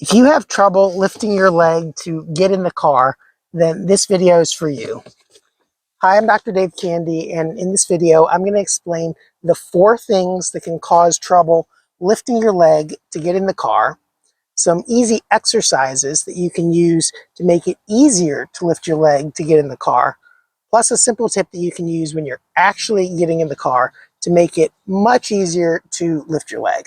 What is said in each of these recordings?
If you have trouble lifting your leg to get in the car, then this video is for you. Hi, I'm Dr. Dave Candy, and in this video, I'm going to explain the 4 things that can cause trouble lifting your leg to get in the car, some easy exercises that you can use to make it easier to lift your leg to get in the car, plus a simple tip that you can use when you're actually getting in the car to make it much easier to lift your leg.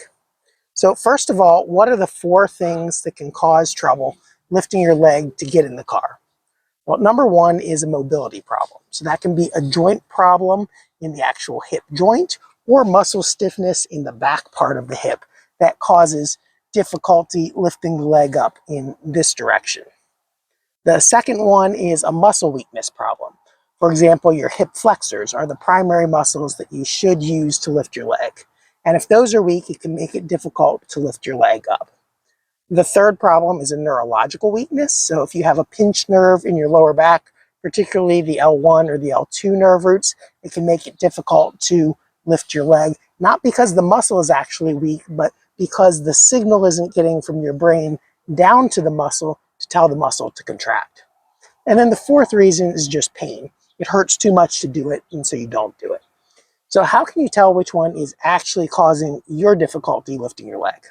So first of all, what are the 4 things that can cause trouble lifting your leg to get in the car? Well, number 1 is a mobility problem. So that can be a joint problem in the actual hip joint or muscle stiffness in the back part of the hip that causes difficulty lifting the leg up in this direction. The second one is a muscle weakness problem. For example, your hip flexors are the primary muscles that you should use to lift your leg. And if those are weak, it can make it difficult to lift your leg up. The third problem is a neurological weakness. So if you have a pinched nerve in your lower back, particularly the L1 or the L2 nerve roots, it can make it difficult to lift your leg, not because the muscle is actually weak, but because the signal isn't getting from your brain down to the muscle to tell the muscle to contract. And then the fourth reason is just pain. It hurts too much to do it, and so you don't do it. So how can you tell which one is actually causing your difficulty lifting your leg?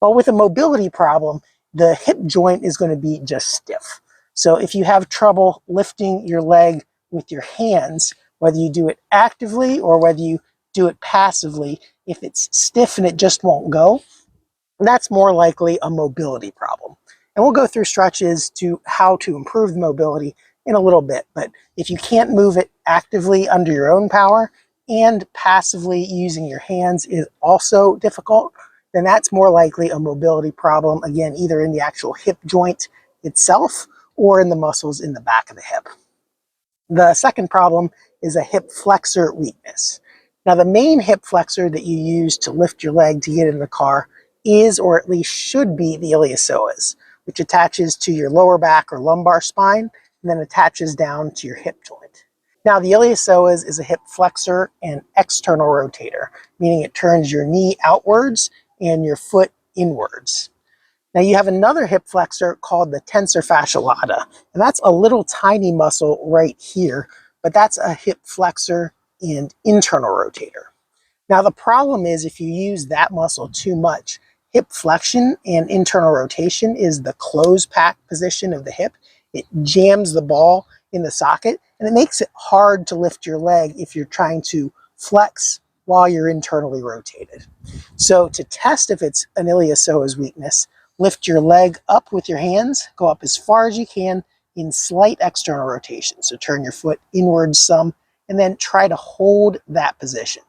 Well, with a mobility problem, the hip joint is going to be just stiff. So if you have trouble lifting your leg with your hands, whether you do it actively or whether you do it passively, if it's stiff and it just won't go, that's more likely a mobility problem. And we'll go through stretches to how to improve the mobility in a little bit. But if you can't move it actively under your own power and passively using your hands is also difficult, then that's more likely a mobility problem, again, either in the actual hip joint itself or in the muscles in the back of the hip. The second problem is a hip flexor weakness. Now, the main hip flexor that you use to lift your leg to get in the car is, or at least should be, the iliopsoas, which attaches to your lower back or lumbar spine and then attaches down to your hip joint. Now, the iliopsoas is a hip flexor and external rotator, meaning it turns your knee outwards and your foot inwards. Now, you have another hip flexor called the tensor fasciae lata, and that's a little tiny muscle right here, but that's a hip flexor and internal rotator. Now, the problem is if you use that muscle too much, hip flexion and internal rotation is the closed pack position of the hip. It jams the ball in the socket, and it makes it hard to lift your leg if you're trying to flex while you're internally rotated. So to test if it's an iliopsoas weakness, lift your leg up with your hands, go up as far as you can in slight external rotation. So turn your foot inwards some, and then try to hold that position.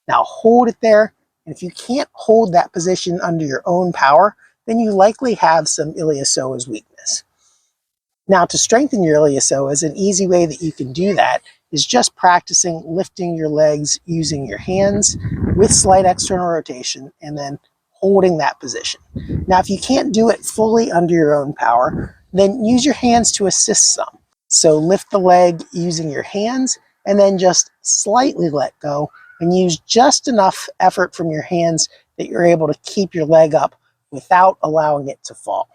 Now hold it there, and if you can't hold that position under your own power, then you likely have some iliopsoas weakness. Now, to strengthen your iliopsoas, an easy way that you can do that is just practicing lifting your legs using your hands with slight external rotation and then holding that position. Now, if you can't do it fully under your own power, then use your hands to assist some. So lift the leg using your hands and then just slightly let go and use just enough effort from your hands that you're able to keep your leg up without allowing it to fall.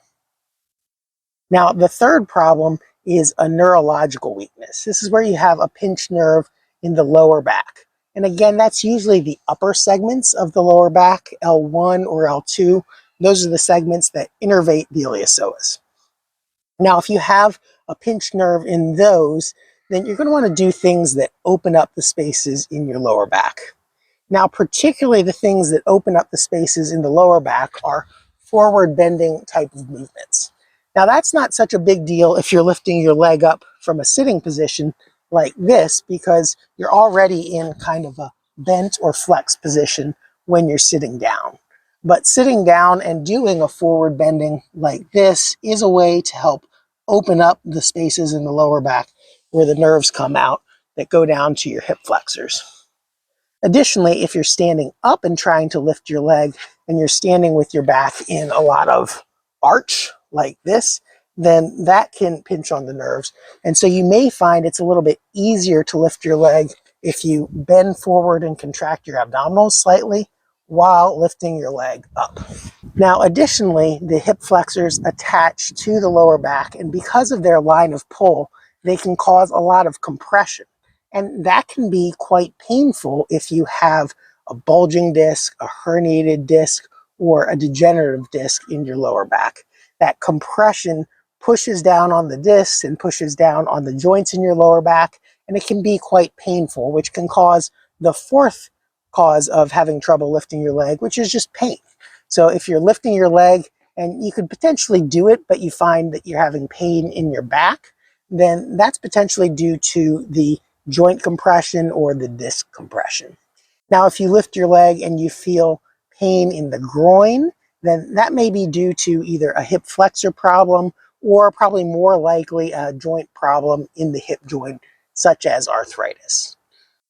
Now, the third problem is a neurological weakness. This is where you have a pinched nerve in the lower back. And again, that's usually the upper segments of the lower back, L1 or L2. Those are the segments that innervate the iliopsoas. Now, if you have a pinched nerve in those, then you're going to want to do things that open up the spaces in your lower back. Now, particularly the things that open up the spaces in the lower back are forward bending type of movements. Now, that's not such a big deal if you're lifting your leg up from a sitting position like this, because you're already in kind of a bent or flex position when you're sitting down. But sitting down and doing a forward bending like this is a way to help open up the spaces in the lower back where the nerves come out that go down to your hip flexors. Additionally, if you're standing up and trying to lift your leg and you're standing with your back in a lot of arch like this, then that can pinch on the nerves. And so you may find it's a little bit easier to lift your leg if you bend forward and contract your abdominals slightly, while lifting your leg up. Now, additionally, the hip flexors attach to the lower back, and because of their line of pull, they can cause a lot of compression. And that can be quite painful if you have a bulging disc, a herniated disc, or a degenerative disc in your lower back. That compression pushes down on the discs and pushes down on the joints in your lower back, and it can be quite painful, which can cause the fourth cause of having trouble lifting your leg, which is just pain. So if you're lifting your leg and you could potentially do it, but you find that you're having pain in your back, then that's potentially due to the joint compression or the disc compression. Now, if you lift your leg and you feel pain in the groin, then that may be due to either a hip flexor problem or probably more likely a joint problem in the hip joint, such as arthritis.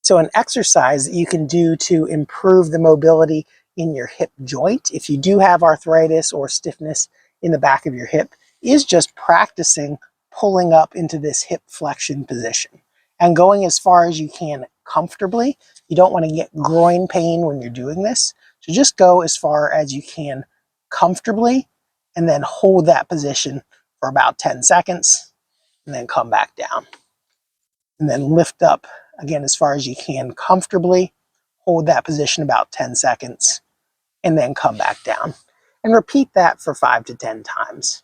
So an exercise that you can do to improve the mobility in your hip joint, if you do have arthritis or stiffness in the back of your hip, is just practicing pulling up into this hip flexion position and going as far as you can comfortably. You don't want to get groin pain when you're doing this. So just go as far as you can comfortably and then hold that position for about 10 seconds and then come back down. And then lift up again as far as you can comfortably, hold that position about 10 seconds, and then come back down. And repeat that for 5 to 10 times.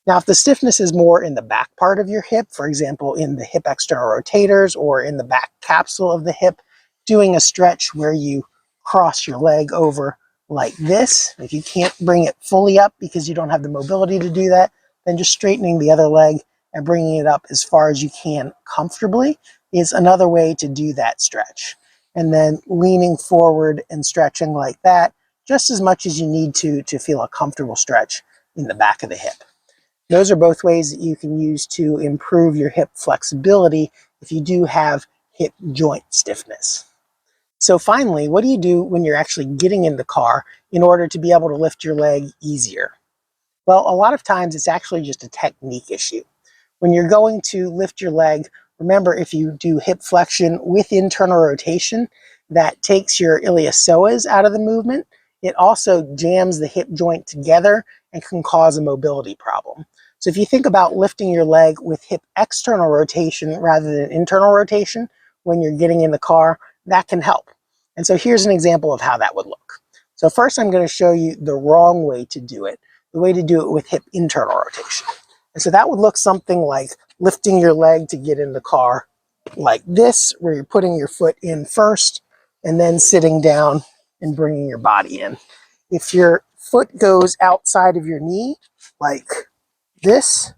Now, if the stiffness is more in the back part of your hip, for example, in the hip external rotators or in the back capsule of the hip, doing a stretch where you cross your leg over like this. If you can't bring it fully up because you don't have the mobility to do that, then just straightening the other leg and bringing it up as far as you can comfortably is another way to do that stretch. And then leaning forward and stretching like that, just as much as you need to feel a comfortable stretch in the back of the hip. Those are both ways that you can use to improve your hip flexibility if you do have hip joint stiffness. So finally, what do you do when you're actually getting in the car in order to be able to lift your leg easier? Well, a lot of times it's actually just a technique issue. When you're going to lift your leg, remember, if you do hip flexion with internal rotation, that takes your iliopsoas out of the movement. It also jams the hip joint together and can cause a mobility problem. So if you think about lifting your leg with hip external rotation rather than internal rotation when you're getting in the car, that can help. And so here's an example of how that would look. So first I'm going to show you the wrong way to do it, the way to do it with hip internal rotation. And so that would look something like lifting your leg to get in the car like this, where you're putting your foot in first and then sitting down and bringing your body in. If your foot goes outside of your knee like this,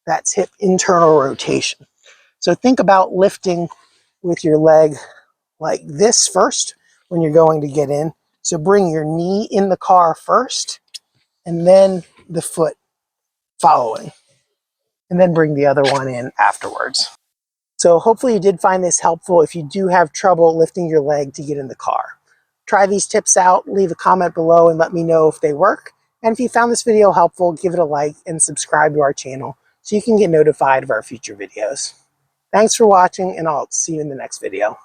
that's hip internal rotation. So think about lifting with your leg like this first when you're going to get in. So bring your knee in the car first and then the foot following, and then bring the other one in afterwards. So hopefully you did find this helpful if you do have trouble lifting your leg to get in the car. Try these tips out, leave a comment below and let me know if they work. And if you found this video helpful, give it a like and subscribe to our channel so you can get notified of our future videos. Thanks for watching, and I'll see you in the next video.